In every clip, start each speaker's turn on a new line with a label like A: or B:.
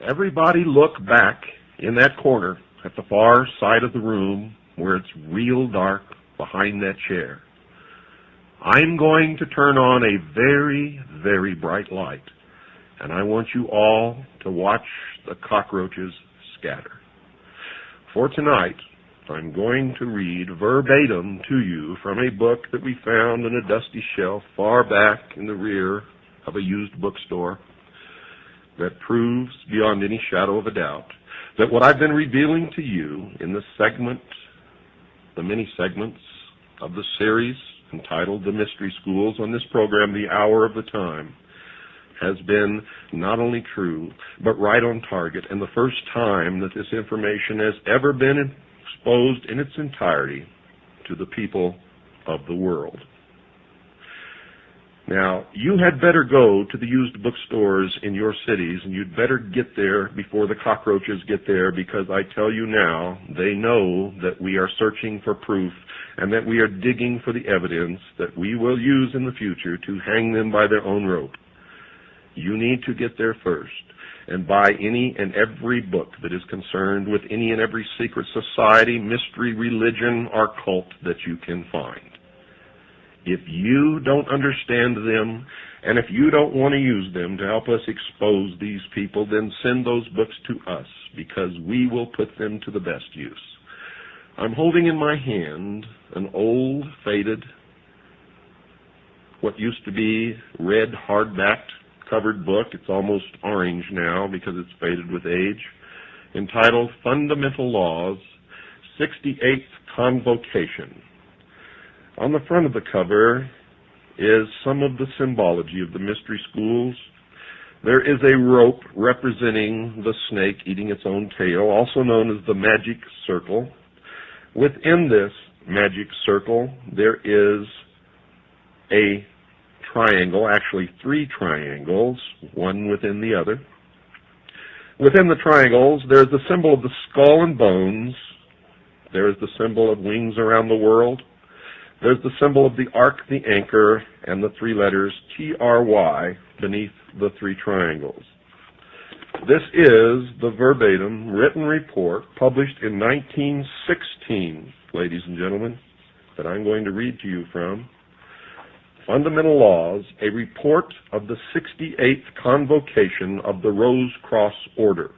A: Everybody look back in that corner at the far side of the room where it's real dark behind that chair. I'm going to turn on a very, very bright light, and I want you all to watch the cockroaches scatter. For tonight, I'm going to read verbatim to you from a book that we found in a dusty shelf far back in the rear of a used bookstore that proves beyond any shadow of a doubt that what I've been revealing to you in the many segments of the series entitled The Mystery Schools on this program, The Hour of the Time, has been not only true, but right on target, and the first time that this information has ever been exposed in its entirety to the people of the world. Now, you had better go to the used bookstores in your cities, and you'd better get there before the cockroaches get there, because I tell you now, they know that we are searching for proof and that we are digging for the evidence that we will use in the future to hang them by their own rope. You need to get there first and buy any and every book that is concerned with any and every secret society, mystery, religion, or cult that you can find. If you don't understand them, and if you don't want to use them to help us expose these people, then send those books to us, because we will put them to the best use. I'm holding in my hand an old, faded, what used to be red, hardbacked, covered book. It's almost orange now because it's faded with age, entitled Fundamental Laws, 68th Convocation. On the front of the cover is some of the symbology of the mystery schools. There is a rope representing the snake eating its own tail, also known as the magic circle. Within this magic circle, there is a triangle, actually 3 triangles, one within the other. Within the triangles, there is the symbol of the skull and bones. There is the symbol of wings around the world. There's the symbol of the ark, the anchor, and the 3 letters TRY beneath the 3 triangles. This is the verbatim written report published in 1916, ladies and gentlemen, that I'm going to read to you from. Fundamental Laws, a report of the 68th Convocation of the Rosicrucian Order,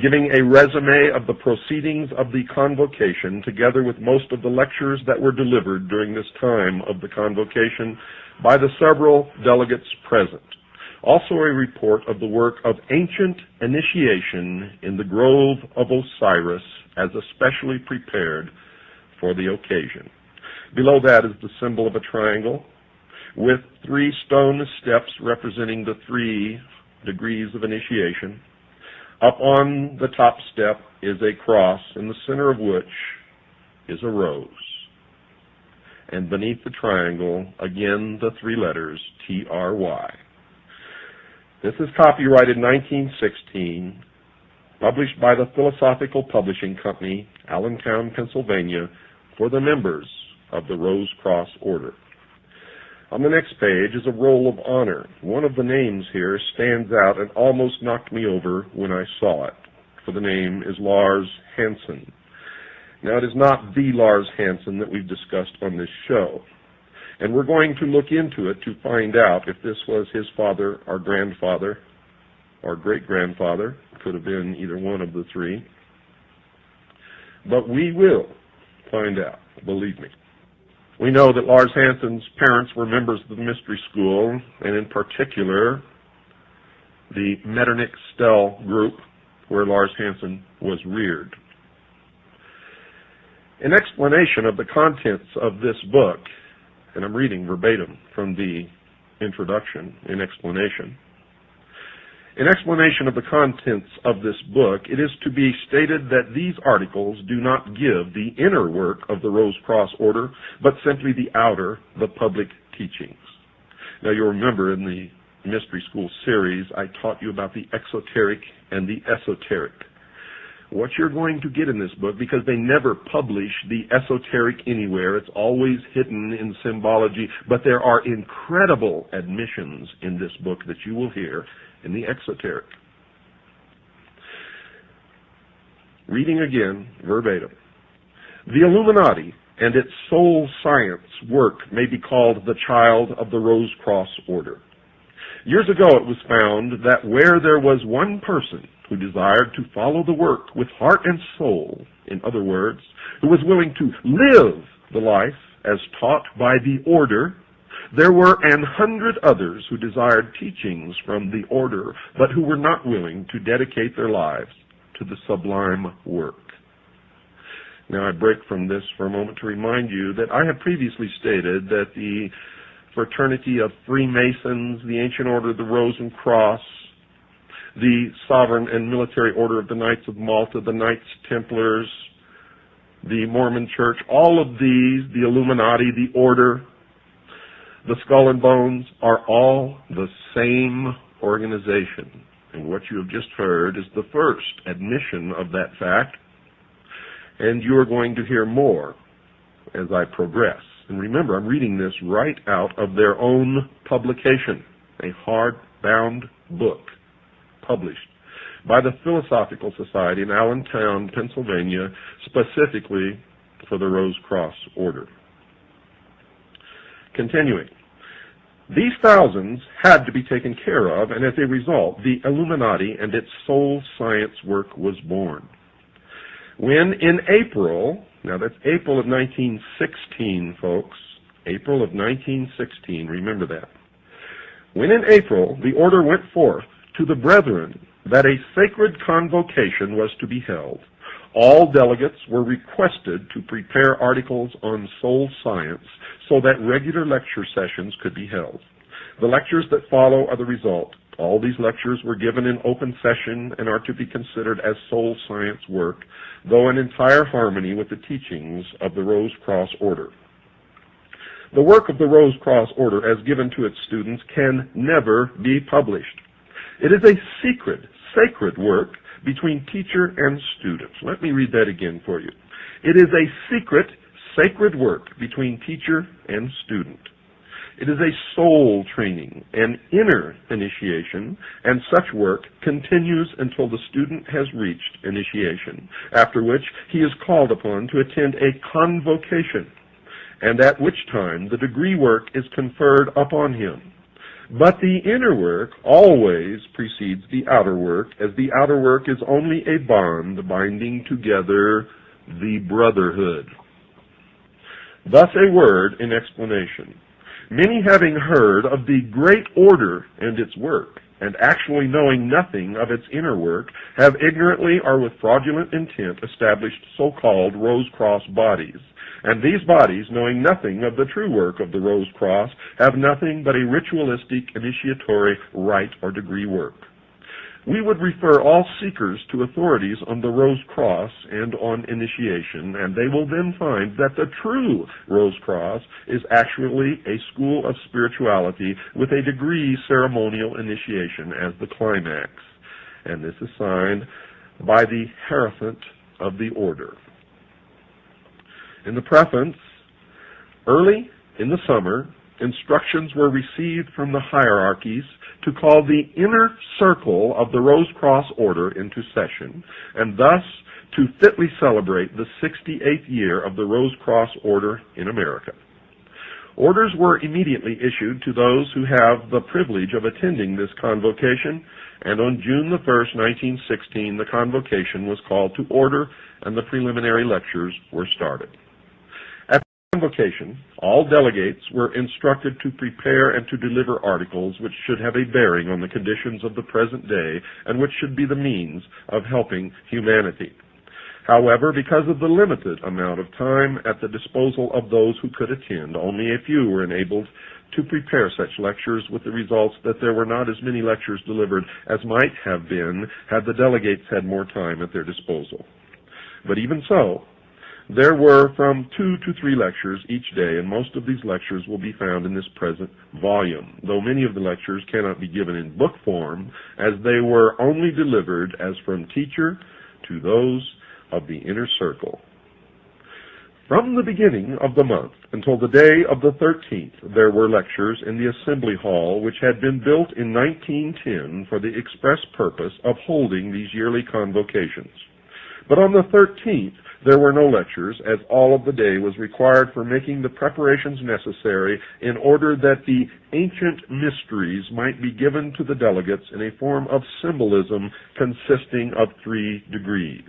A: giving a resume of the proceedings of the convocation, together with most of the lectures that were delivered during this time of the convocation by the several delegates present. Also a report of the work of ancient initiation in the Grove of Osiris as especially prepared for the occasion. Below that is the symbol of a triangle with 3 stone steps representing the 3 degrees of initiation. Up on the top step is a cross, in the center of which is a rose. And beneath the triangle, again, the 3 letters, TRY. This is copyrighted 1916, published by the Philosophical Publishing Company, Allentown, Pennsylvania, for the members of the Rosicrucian Order. On the next page is a roll of honor. One of the names here stands out and almost knocked me over when I saw it, for the name is Lars Hansen. Now, it is not the Lars Hansen that we've discussed on this show, and we're going to look into it to find out if this was his father or grandfather or great-grandfather. Could have been either one of the 3. But we will find out, believe me. We know that Lars Hansen's parents were members of the mystery school, and in particular, the Metternich-Stell group, where Lars Hansen was reared. In explanation of the contents of this book, and I'm reading verbatim from the introduction in explanation, in explanation of the contents of this book, it is to be stated that these articles do not give the inner work of the Rosicrucian Order, but simply the outer, the public teachings. Now, you'll remember in the Mystery School series, I taught you about the exoteric and the esoteric. What you're going to get in this book, because they never publish the esoteric anywhere, it's always hidden in symbology, but there are incredible admissions in this book that you will hear in the exoteric. Reading again, verbatim. The Illuminati and its soul science work may be called the child of the Rosicrucian Order. Years ago it was found that where there was one person who desired to follow the work with heart and soul, in other words, who was willing to live the life as taught by the order, there were 100 others who desired teachings from the order, but who were not willing to dedicate their lives to the sublime work. Now I break from this for a moment to remind you that I have previously stated that the fraternity of Freemasons, the Ancient Order of the Rose and Cross, the Sovereign and Military Order of the Knights of Malta, the Knights Templars, the Mormon Church, all of these, the Illuminati, the Order, the Skull and Bones, are all the same organization. And what you have just heard is the first admission of that fact, and you are going to hear more as I progress. And remember, I'm reading this right out of their own publication, a hardbound book published by the Philosophical Society in Allentown, Pennsylvania, specifically for the Rosicrucian Order. Continuing. These thousands had to be taken care of, and as a result, the Illuminati and its soul science work was born. When in April, now that's April of 1916, folks, April of 1916, remember that. When in April, the order went forth to the brethren that a sacred convocation was to be held, all delegates were requested to prepare articles on soul science so that regular lecture sessions could be held. The lectures that follow are the result. All these lectures were given in open session and are to be considered as soul science work, though in entire harmony with the teachings of the Rosicrucian Order. The work of the Rosicrucian Order as given to its students can never be published. It is a secret, sacred work between teacher and student. Let me read that again for you. It is a secret, sacred work between teacher and student. It is a soul training, an inner initiation, and such work continues until the student has reached initiation, after which he is called upon to attend a convocation, and at which time the degree work is conferred upon him. But the inner work always precedes the outer work, as the outer work is only a bond binding together the brotherhood. Thus a word in explanation. Many having heard of the great order and its work, and actually knowing nothing of its inner work, have ignorantly or with fraudulent intent established so-called Rosicrucian bodies. And these bodies, knowing nothing of the true work of the Rosicrucian, have nothing but a ritualistic initiatory rite or degree work. We would refer all seekers to authorities on the Rosicrucian and on initiation, and they will then find that the true Rosicrucian is actually a school of spirituality with a degree ceremonial initiation as the climax. And this is signed by the Hierophant of the Order. In the preface, early in the summer, instructions were received from the hierarchies to call the inner circle of the Rosicrucian Order into session, and thus to fitly celebrate the 68th year of the Rosicrucian Order in America. Orders were immediately issued to those who have the privilege of attending this convocation, and on June the 1st, 1916, the convocation was called to order and the preliminary lectures were started. Convocation, all delegates were instructed to prepare and to deliver articles which should have a bearing on the conditions of the present day and which should be the means of helping humanity. However, because of the limited amount of time at the disposal of those who could attend, only a few were enabled to prepare such lectures, with the results that there were not as many lectures delivered as might have been had the delegates had more time at their disposal. But even so, there were from 2 to 3 lectures each day, and most of these lectures will be found in this present volume, though many of the lectures cannot be given in book form, as they were only delivered as from teacher to those of the inner circle. From the beginning of the month until the day of the 13th, there were lectures in the Assembly Hall, which had been built in 1910 for the express purpose of holding these yearly convocations. But on the 13th, there were no lectures, as all of the day was required for making the preparations necessary in order that the ancient mysteries might be given to the delegates in a form of symbolism consisting of 3 degrees.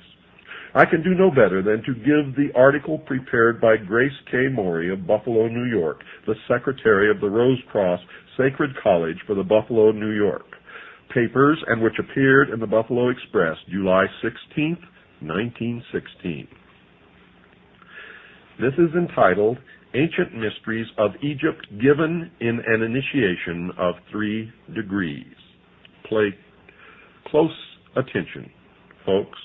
A: I can do no better than to give the article prepared by Grace K. Morey of Buffalo, New York, the secretary of the Rose Cross Sacred College for the Buffalo, New York papers, and which appeared in the Buffalo Express, July 16, 1916. This is entitled, Ancient Mysteries of Egypt Given in an Initiation of 3 Degrees. Pay close attention, folks,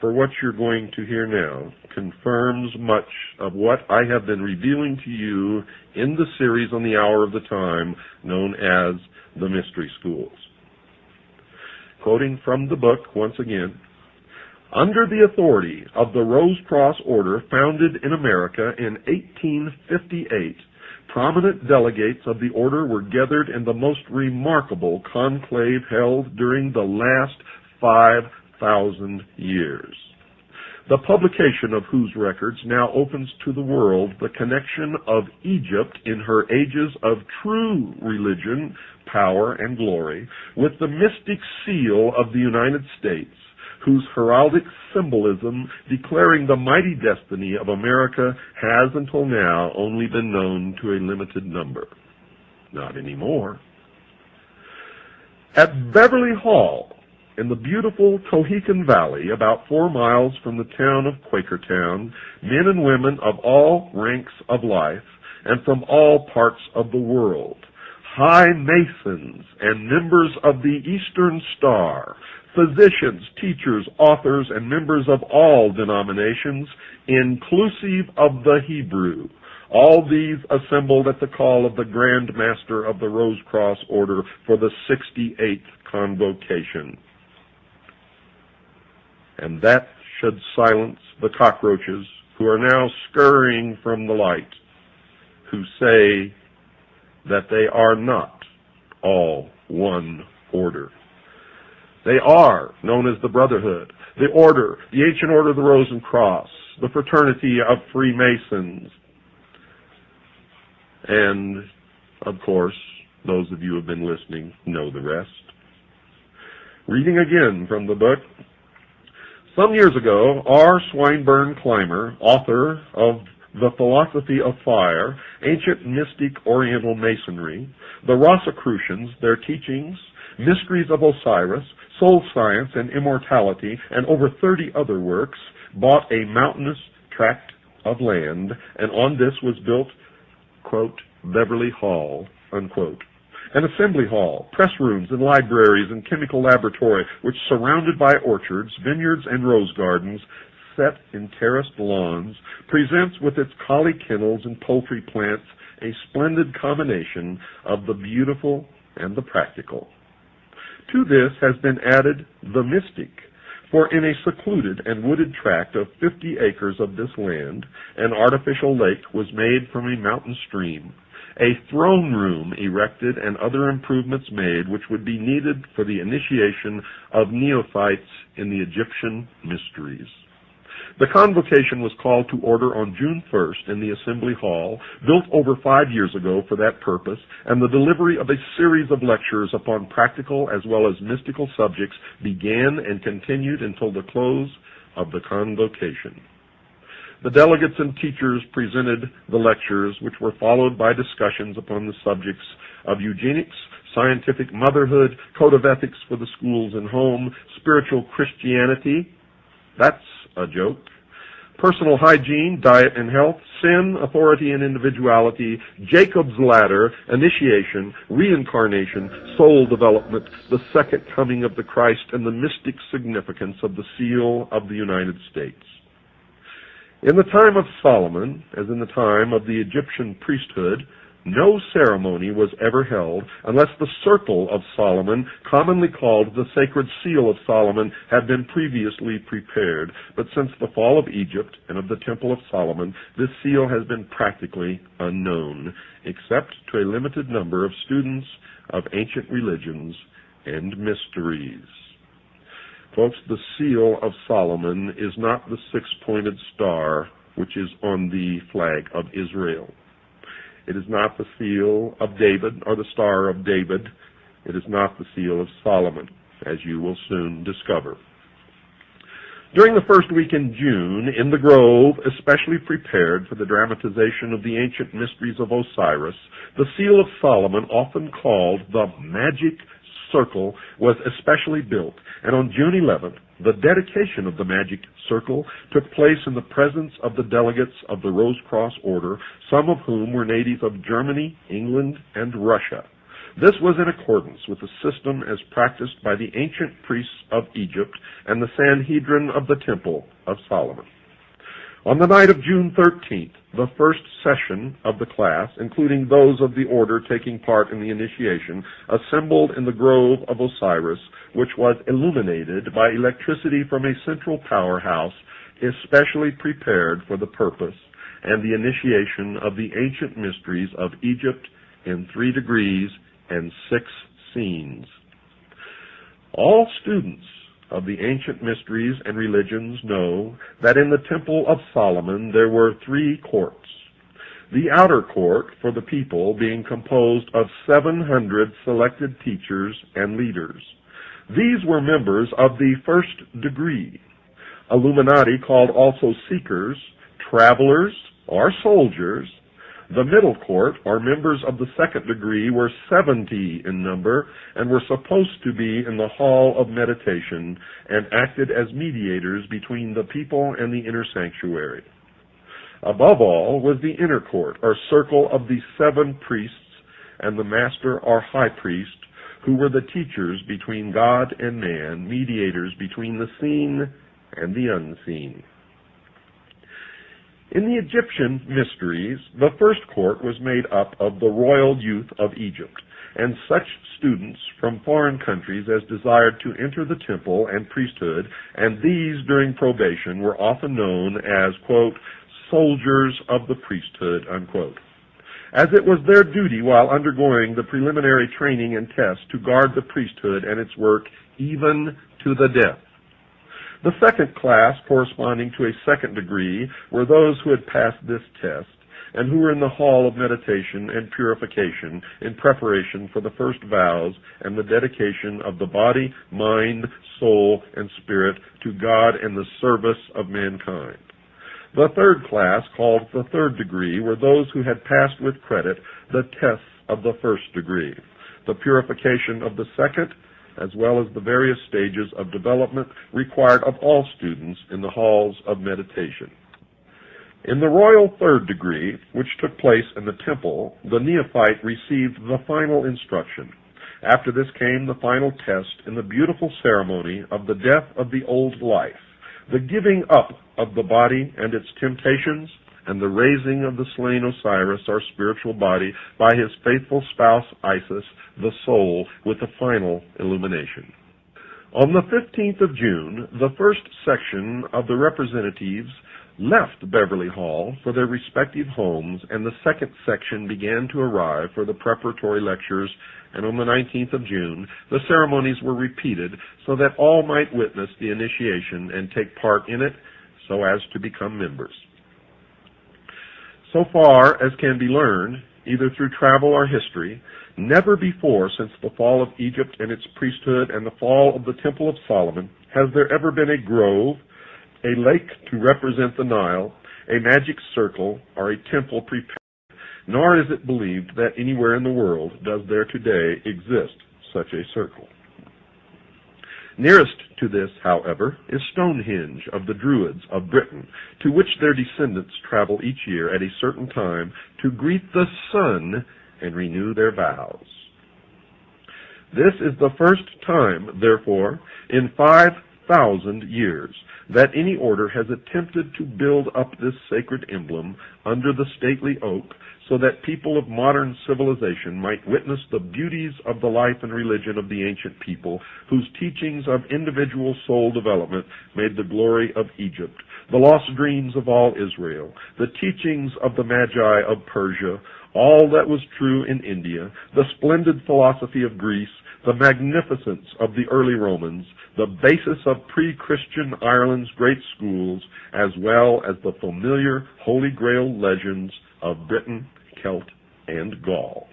A: for what you're going to hear now confirms much of what I have been revealing to you in the series on the Hour of the Time known as the Mystery Schools. Quoting from the book once again, under the authority of the Rosicrucian Order founded in America in 1858, prominent delegates of the order were gathered in the most remarkable conclave held during the last 5,000 years, the publication of whose records now opens to the world the connection of Egypt in her ages of true religion, power, and glory with the mystic seal of the United States, whose heraldic symbolism declaring the mighty destiny of America has until now only been known to a limited number. Not anymore. At Beverly Hall, in the beautiful Tohican Valley, about 4 miles from the town of Quakertown, men and women of all ranks of life and from all parts of the world, high Masons and members of the Eastern Star, physicians, teachers, authors, and members of all denominations, inclusive of the Hebrew, all these assembled at the call of the Grand Master of the Rosicrucian Order for the 68th Convocation. And that should silence the cockroaches who are now scurrying from the light, who say that they are not all one order. They are known as the Brotherhood, the Order, the Ancient Order of the Rose and Cross, the Fraternity of Freemasons, and, of course, those of you who have been listening know the rest. Reading again from the book, some years ago, R. Swinburne Clymer, author of The Philosophy of Fire, Ancient Mystic Oriental Masonry, the Rosicrucians, their teachings, Mysteries of Osiris, Soul Science and Immortality, and over 30 other works, bought a mountainous tract of land, and on this was built, quote, Beverly Hall, unquote. An assembly hall, press rooms and libraries and chemical laboratory, which surrounded by orchards, vineyards, and rose gardens, set in terraced lawns, presents with its collie kennels and poultry plants a splendid combination of the beautiful and the practical. To this has been added the mystic, for in a secluded and wooded tract of 50 acres of this land, an artificial lake was made from a mountain stream, a throne room erected, and other improvements made which would be needed for the initiation of neophytes in the Egyptian mysteries. The convocation was called to order on June 1st in the Assembly Hall, built over 5 years ago for that purpose, and the delivery of a series of lectures upon practical as well as mystical subjects began and continued until the close of the convocation. The delegates and teachers presented the lectures, which were followed by discussions upon the subjects of eugenics, scientific motherhood, code of ethics for the schools and home, spiritual Christianity, that's a joke, personal hygiene, diet and health, sin, authority and individuality, Jacob's ladder, initiation, reincarnation, soul development, the second coming of the Christ, and the mystic significance of the seal of the United States. In the time of Solomon, as in the time of the Egyptian priesthood, no ceremony was ever held unless the circle of Solomon, commonly called the sacred seal of Solomon, had been previously prepared. But since the fall of Egypt and of the Temple of Solomon, this seal has been practically unknown, except to a limited number of students of ancient religions and mysteries. Folks, the seal of Solomon is not the six-pointed star which is on the flag of Israel. It is not the seal of David or the Star of David. It is not the seal of Solomon, as you will soon discover. During the first week in June, in the grove, especially prepared for the dramatization of the ancient mysteries of Osiris, the seal of Solomon, often called the magic circle, was especially built. And on June 11th, the dedication of the magic circle took place in the presence of the delegates of the Rosicrucian Order, some of whom were natives of Germany, England, and Russia. This was in accordance with the system as practiced by the ancient priests of Egypt and the Sanhedrin of the Temple of Solomon. On the night of June 13th, the first session of the class, including those of the order taking part in the initiation, assembled in the grove of Osiris, which was illuminated by electricity from a central powerhouse, especially prepared for the purpose and the initiation of the ancient mysteries of Egypt in 3 degrees and 6 scenes. All students of the ancient mysteries and religions know that in the Temple of Solomon there were 3 courts. The outer court for the people being composed of 700 selected teachers and leaders. These were members of the first degree, illuminati called also seekers, travelers, or soldiers. The middle court, or members of the second degree, were 70 in number and were supposed to be in the hall of meditation and acted as mediators between the people and the inner sanctuary. Above all was the inner court, or circle of the 7 priests and the master or high priest, who were the teachers between God and man, mediators between the seen and the unseen. In the Egyptian mysteries, the first court was made up of the royal youth of Egypt, and such students from foreign countries as desired to enter the temple and priesthood, and these during probation were often known as, quote, soldiers of the priesthood, unquote, as it was their duty while undergoing the preliminary training and test to guard the priesthood and its work even to the death. The second class, corresponding to a second degree, were those who had passed this test and who were in the hall of meditation and purification in preparation for the first vows and the dedication of the body, mind, soul, and spirit to God and the service of mankind. The third class, called the third degree, were those who had passed with credit the tests of the first degree, the purification of the second, as well as the various stages of development required of all students in the halls of meditation. In the royal third degree, which took place in the temple, the neophyte received the final instruction. After this came the final test in the beautiful ceremony of the death of the old life, the giving up of the body and its temptations, and the raising of the slain Osiris, our spiritual body, by his faithful spouse Isis, the soul, with the final illumination. On the 15th of June, the first section of the representatives left Beverly Hall for their respective homes, and the second section began to arrive for the preparatory lectures, and on the 19th of June, the ceremonies were repeated so that all might witness the initiation and take part in it so as to become members. So far as can be learned, either through travel or history, never before since the fall of Egypt and its priesthood and the fall of the Temple of Solomon has there ever been a grove, a lake to represent the Nile, a magic circle, or a temple prepared, nor is it believed that anywhere in the world does there today exist such a circle. Nearest to this, however, is Stonehenge of the Druids of Britain, to which their descendants travel each year at a certain time to greet the sun and renew their vows. This is the first time, therefore, in 5,000 years that any order has attempted to build up this sacred emblem under the stately oak so that people of modern civilization might witness the beauties of the life and religion of the ancient people whose teachings of individual soul development made the glory of Egypt, the lost dreams of all Israel, the teachings of the Magi of Persia, all that was true in India, the splendid philosophy of Greece, the magnificence of the early Romans, the basis of pre-Christian Ireland's great schools, as well as the familiar Holy Grail legends of Britain, Celt, and Gaul.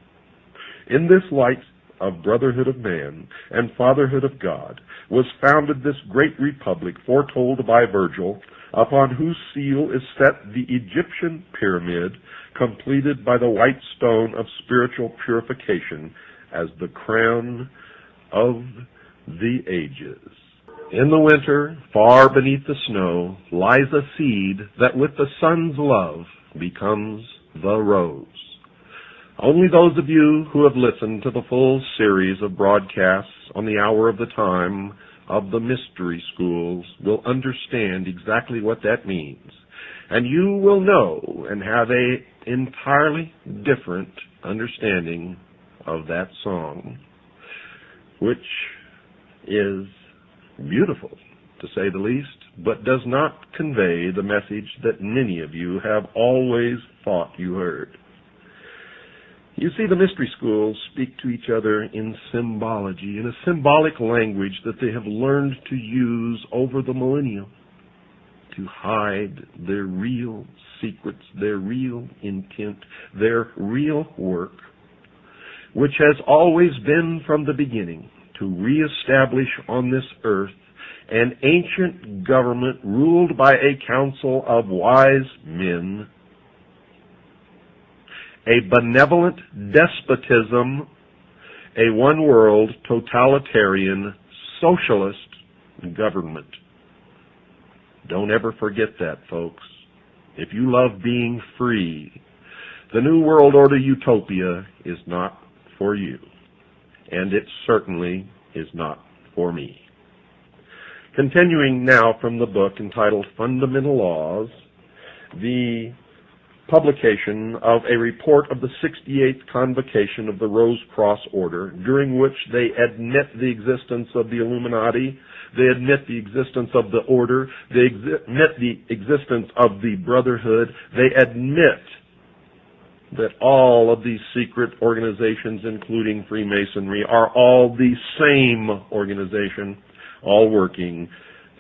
A: In this light of brotherhood of man and fatherhood of God was founded this great republic foretold by Virgil, upon whose seal is set the Egyptian pyramid, completed by the white stone of spiritual purification as the crown of the ages. In the winter, far beneath the snow, lies a seed that with the sun's love becomes the rose. Only those of you who have listened to the full series of broadcasts on the hour of the time of the mystery schools will understand exactly what that means. And you will know and have an entirely different understanding of that song, which is beautiful, to say the least, but does not convey the message that many of you have always thought you heard. You see, the mystery schools speak to each other in symbology, in a symbolic language that they have learned to use over the millennia to hide their real secrets, their real intent, their real work, which has always been from the beginning to reestablish on this earth an ancient government ruled by a council of wise men, a benevolent despotism, a one-world totalitarian socialist government. Don't ever forget that, folks. If you love being free, the New World Order utopia is not for you, and it certainly is not for me. Continuing now from the book entitled Fundamental Laws, the publication of a report of the 68th Convocation of the Rosicrucian Order, during which they admit the existence of the Illuminati, they admit the existence of the Order, they admit the existence of the Brotherhood, they admit that all of these secret organizations, including Freemasonry, are all the same organization, all working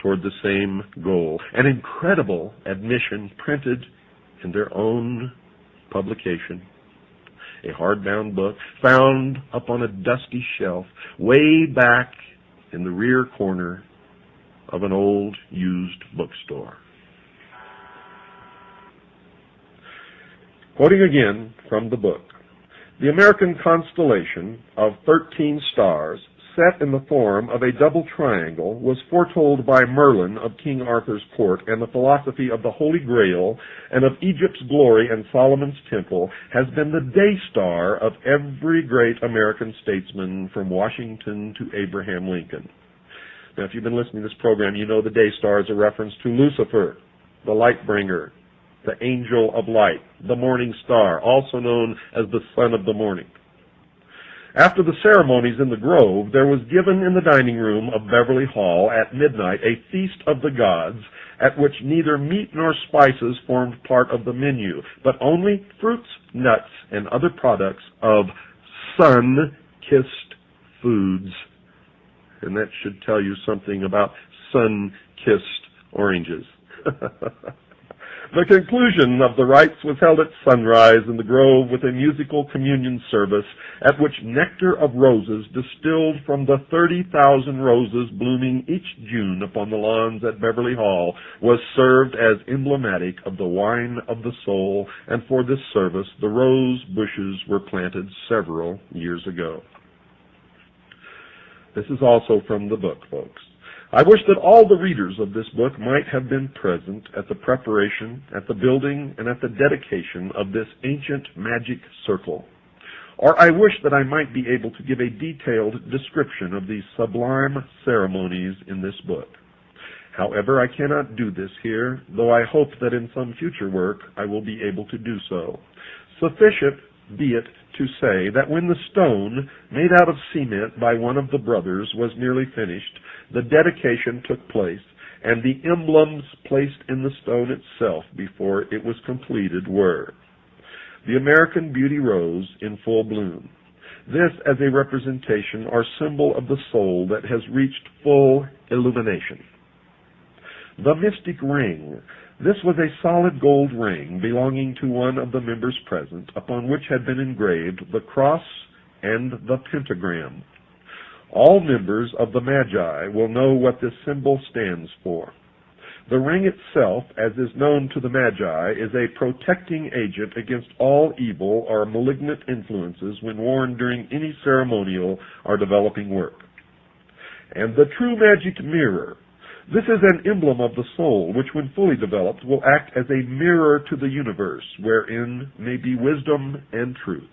A: toward the same goal. An incredible admission printed in their own publication, a hardbound book found up on a dusty shelf way back in the rear corner of an old used bookstore. Quoting again from the book, the American constellation of 13 stars set in the form of a double triangle was foretold by Merlin of King Arthur's court, and the philosophy of the Holy Grail and of Egypt's glory and Solomon's temple has been the day star of every great American statesman from Washington to Abraham Lincoln. Now, if you've been listening to this program, you know the day star is a reference to Lucifer, the light bringer, the angel of light, the morning star, also known as the son of the morning. After the ceremonies in the grove, there was given in the dining room of Beverly Hall at midnight a feast of the gods, at which neither meat nor spices formed part of the menu, but only fruits, nuts, and other products of sun-kissed foods. And that should tell you something about sun-kissed oranges. The conclusion of the rites was held at sunrise in the grove with a musical communion service at which nectar of roses distilled from the 30,000 roses blooming each June upon the lawns at Beverly Hall was served as emblematic of the wine of the soul, and for this service the rose bushes were planted several years ago. This is also from the book, folks. I wish that all the readers of this book might have been present at the preparation, at the building, and at the dedication of this ancient magic circle. Or I wish that I might be able to give a detailed description of these sublime ceremonies in this book. However, I cannot do this here, though I hope that in some future work I will be able to do so. Sufficient be it to say that when the stone, made out of cement by one of the brothers, was nearly finished, the dedication took place, and the emblems placed in the stone itself before it was completed were: the American beauty rose in full bloom. This as a representation or symbol of the soul that has reached full illumination. The mystic ring. This was a solid gold ring belonging to one of the members present, upon which had been engraved the cross and the pentagram. All members of the Magi will know what this symbol stands for. The ring itself, as is known to the Magi, is a protecting agent against all evil or malignant influences when worn during any ceremonial or developing work. And the true magic mirror. This is an emblem of the soul, which when fully developed will act as a mirror to the universe, wherein may be wisdom and truth.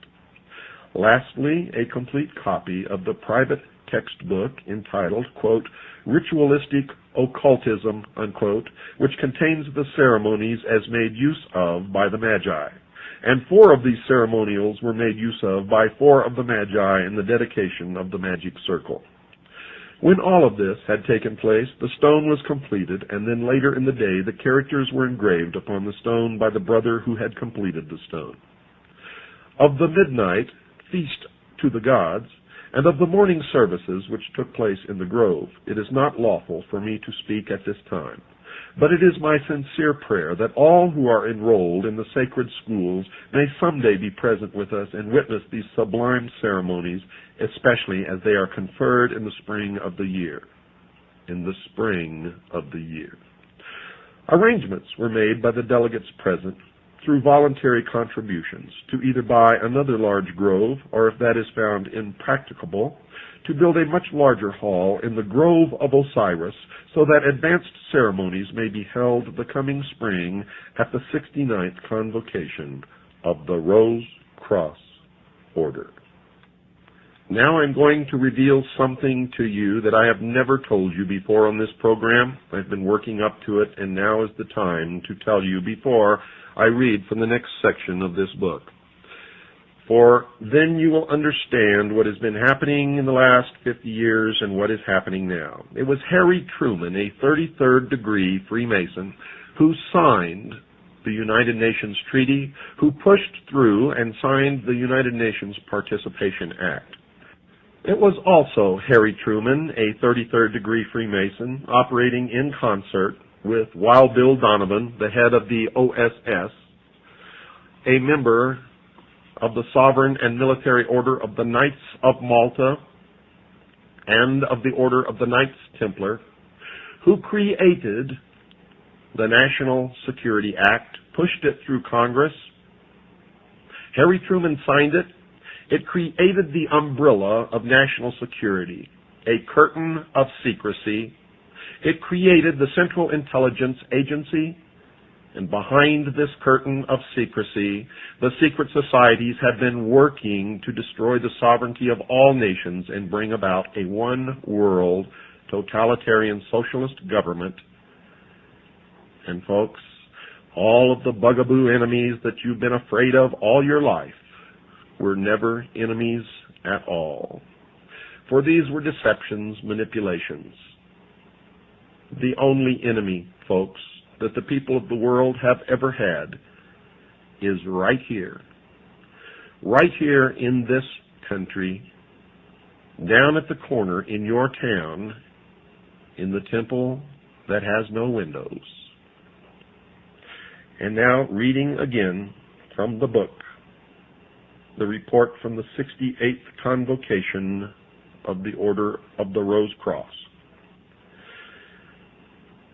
A: Lastly, a complete copy of the private textbook entitled, quote, Ritualistic Occultism, unquote, which contains the ceremonies as made use of by the Magi. And 4 of these ceremonials were made use of by 4 of the Magi in the dedication of the magic circle. When all of this had taken place, the stone was completed, and then later in the day the characters were engraved upon the stone by the brother who had completed the stone. Of the midnight feast to the gods, and of the morning services which took place in the grove, it is not lawful for me to speak at this time. But it is my sincere prayer that all who are enrolled in the sacred schools may someday be present with us and witness these sublime ceremonies, especially as they are conferred in the spring of the year. In the spring of the year. Arrangements were made by the delegates present through voluntary contributions to either buy another large grove, or if that is found impracticable, to build a much larger hall in the Grove of Osiris, so that advanced ceremonies may be held the coming spring at the 69th convocation of the Rosicrucian Order. Now I'm going to reveal something to you that I have never told you before on this program. I've been working up to it, and now is the time to tell you before I read from the next section of this book. For then you will understand what has been happening in the last 50 years and what is happening now. It was Harry Truman, a 33rd degree Freemason, who signed the United Nations Treaty, who pushed through and signed the United Nations Participation Act. It was also Harry Truman, a 33rd degree Freemason, operating in concert with Wild Bill Donovan, the head of the OSS, a member of the Sovereign and Military Order of the Knights of Malta and of the Order of the Knights Templar, who created the National Security Act, pushed it through Congress. Harry Truman signed it. It created the umbrella of national security, a curtain of secrecy. It created the Central Intelligence Agency, and behind this curtain of secrecy, the secret societies have been working to destroy the sovereignty of all nations and bring about a one-world totalitarian socialist government. And folks, all of the bugaboo enemies that you've been afraid of all your life were never enemies at all. For these were deceptions, manipulations. The only enemy, folks, that the people of the world have ever had is right here in this country, down at the corner in your town, in the temple that has no windows. And now, reading again from the book, the report from the 68th Convocation of the Order of the Rosicrucian.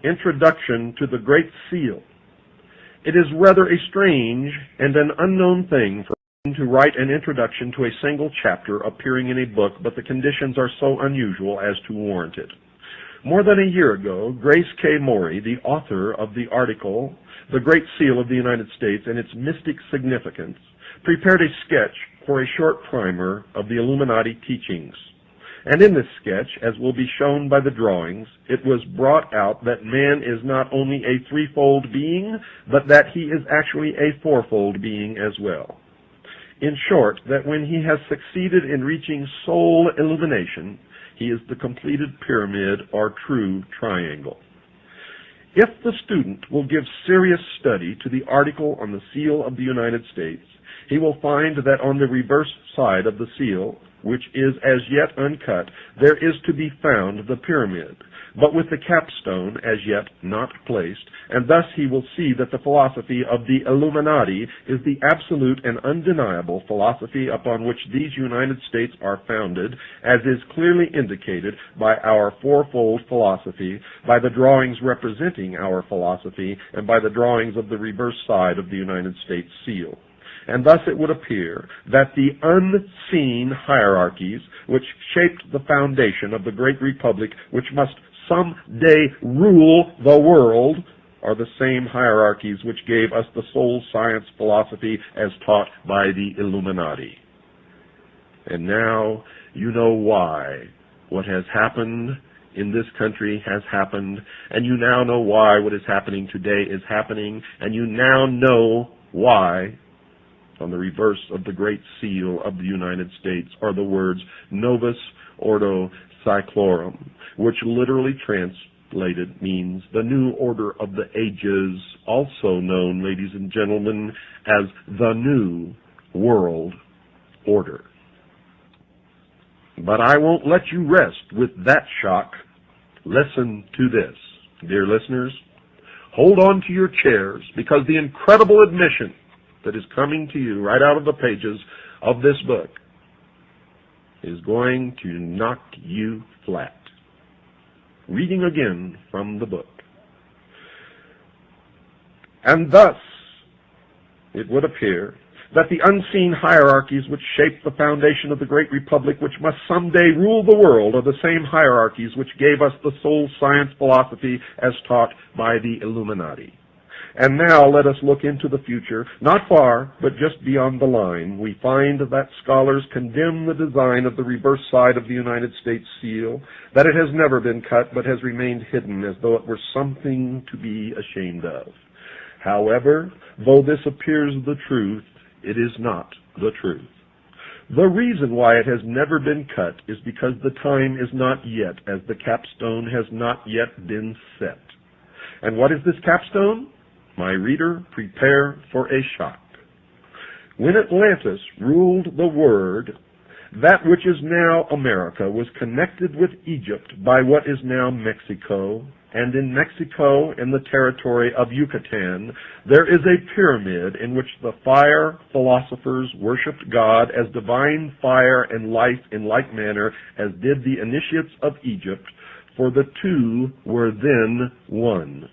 A: Introduction to the Great Seal. It is rather a strange and an unknown thing for one to write an introduction to a single chapter appearing in a book, but the conditions are so unusual as to warrant it. More than a year ago, Grace K. Morey, the author of the article, The Great Seal of the United States and Its Mystic Significance, prepared a sketch for a short primer of the Illuminati teachings. And in this sketch, as will be shown by the drawings, it was brought out that man is not only a threefold being, but that he is actually a fourfold being as well. In short, that when he has succeeded in reaching soul illumination, he is the completed pyramid or true triangle. If the student will give serious study to the article on the seal of the United States, he will find that on the reverse side of the seal, which is as yet uncut, there is to be found the pyramid, but with the capstone as yet not placed, and thus he will see that the philosophy of the Illuminati is the absolute and undeniable philosophy upon which these United States are founded, as is clearly indicated by our fourfold philosophy, by the drawings representing our philosophy, and by the drawings of the reverse side of the United States seal. And thus it would appear that the unseen hierarchies which shaped the foundation of the great republic, which must someday rule the world, are the same hierarchies which gave us the soul science philosophy as taught by the Illuminati. And now you know why what has happened in this country has happened, and you now know why what is happening today is happening, and you now know why on the reverse of the Great Seal of the United States are the words Novus Ordo Seclorum, which literally translated means the new order of the ages, also known, ladies and gentlemen, as the New World Order. But I won't let you rest with that shock. Listen to this, dear listeners. Hold on to your chairs, because the incredible admission that is coming to you right out of the pages of this book is going to knock you flat. Reading again from the book. And thus, it would appear that the unseen hierarchies which shape the foundation of the great republic, which must someday rule the world, are the same hierarchies which gave us the soul science philosophy as taught by the Illuminati. And now let us look into the future, not far, but just beyond the line. We find that scholars condemn the design of the reverse side of the United States seal, that it has never been cut, but has remained hidden as though it were something to be ashamed of. However, though this appears the truth, it is not the truth. The reason why it has never been cut is because the time is not yet, as the capstone has not yet been set. And what is this capstone? My reader, prepare for a shock. When Atlantis ruled the world, that which is now America was connected with Egypt by what is now Mexico, and in Mexico, in the territory of Yucatan, there is a pyramid in which the fire philosophers worshipped God as divine fire and life in like manner as did the initiates of Egypt, for the two were then one.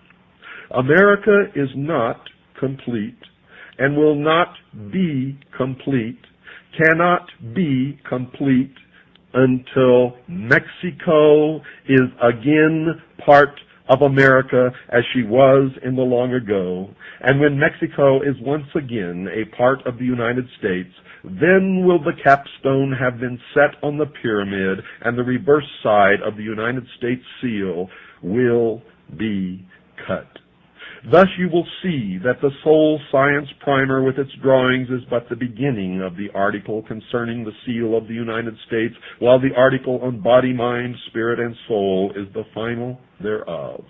A: America is not complete and will not be complete, cannot be complete until Mexico is again part of America as she was in the long ago. And when Mexico is once again a part of the United States, then will the capstone have been set on the pyramid, and the reverse side of the United States seal will be cut. Thus you will see that the soul science primer with its drawings is but the beginning of the article concerning the seal of the United States, while the article on body, mind, spirit, and soul is the final thereof.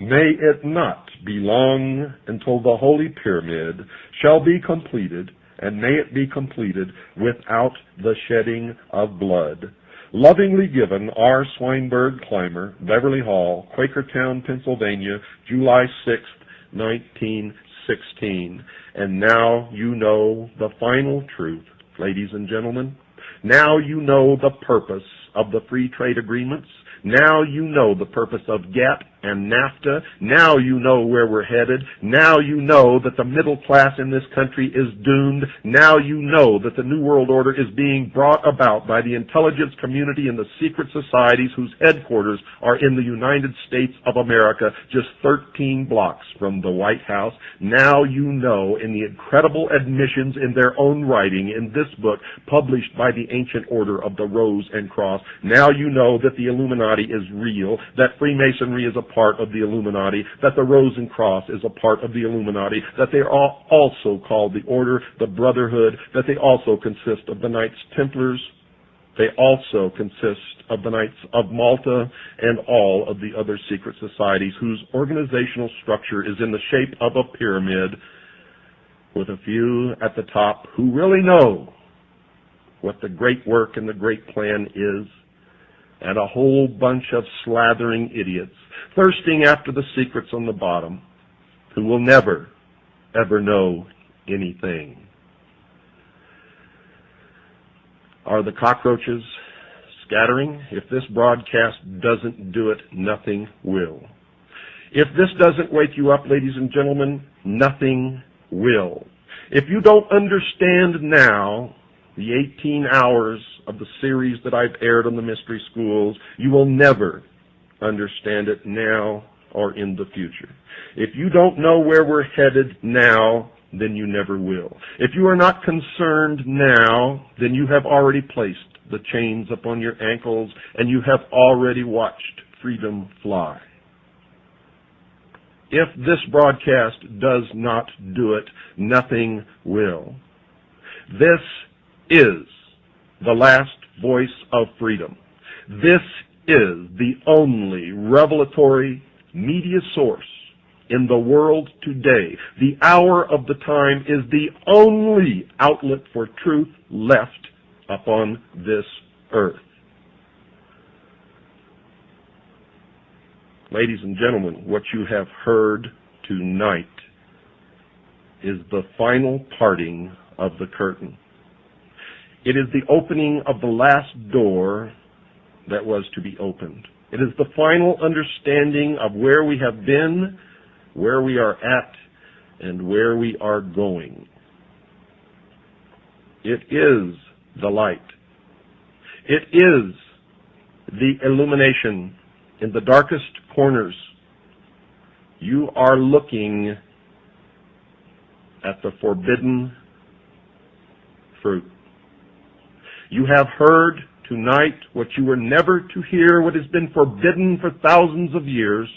A: May it not be long until the Holy Pyramid shall be completed, and may it be completed without the shedding of blood. Lovingly given, R. Swinburne Clymer, Beverly Hall, Quakertown, Pennsylvania, July 6, 1916. And now you know the final truth, ladies and gentlemen. Now you know the purpose of the free trade agreements. Now you know the purpose of GATT and NAFTA. Now you know where we're headed. Now you know that the middle class in this country is doomed. Now you know that the New World Order is being brought about by the intelligence community and the secret societies whose headquarters are in the United States of America, just 13 blocks from the White House. Now you know, in the incredible admissions in their own writing in this book published by the Ancient Order of the Rose and Cross, now you know that the Illuminati is real, that Freemasonry is a part of the Illuminati, that the Rose and Cross is a part of the Illuminati, that they are also called the Order, the Brotherhood, that they also consist of the Knights Templars, They also consist of the Knights of Malta and all of the other secret societies whose organizational structure is in the shape of a pyramid, with a few at the top who really know what the great work and the great plan is, and a whole bunch of slathering idiots thirsting after the secrets on the bottom who will never, ever know anything. Are the cockroaches scattering? If this broadcast doesn't do it, nothing will. If this doesn't wake you up, ladies and gentlemen, nothing will. If you don't understand now the 18 hours of the series that I've aired on the mystery schools, you will never understand it now or in the future. If you don't know where we're headed now, then you never will. If you are not concerned now, then you have already placed the chains upon your ankles and you have already watched freedom fly. If this broadcast does not do it, nothing will. This is the last voice of freedom. This is the only revelatory media source in the world today. The hour of the time is the only outlet for truth left upon this earth. Ladies and gentlemen, what you have heard tonight is the final parting of the curtain. It is the opening of the last door that was to be opened. It is the final understanding of where we have been, where we are at, and where we are going. It is the light. It is the illumination in the darkest corners. You are looking at the forbidden fruit. You have heard tonight what you were never to hear, what has been forbidden for thousands of years.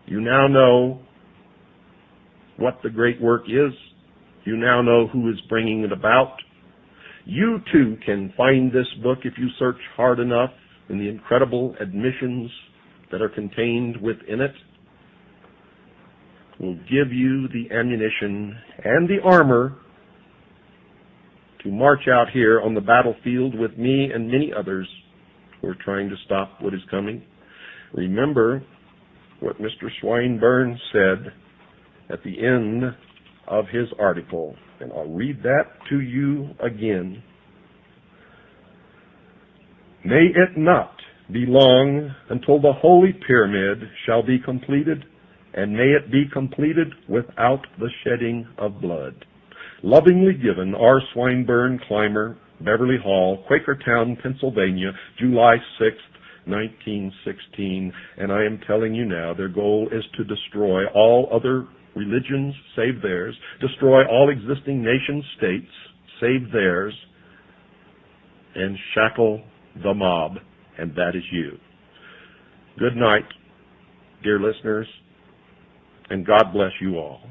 A: You now know what the great work is. You now know who is bringing it about. You too can find this book if you search hard enough in the incredible admissions that are contained within it. Will give you the ammunition and the armor to march out here on the battlefield with me and many others who are trying to stop what is coming. Remember what Mr. Swinburne said at the end of his article, and I'll read that to you again. May it not be long until the Holy Pyramid shall be completed, and may it be completed without the shedding of blood. Lovingly given, R. Swinburne, Clymer, Beverly Hall, Quakertown, Pennsylvania, July 6th, 1916. And I am telling you now, their goal is to destroy all other religions save theirs, destroy all existing nation states save theirs, and shackle the mob, and that is you. Good night, dear listeners, and God bless you all.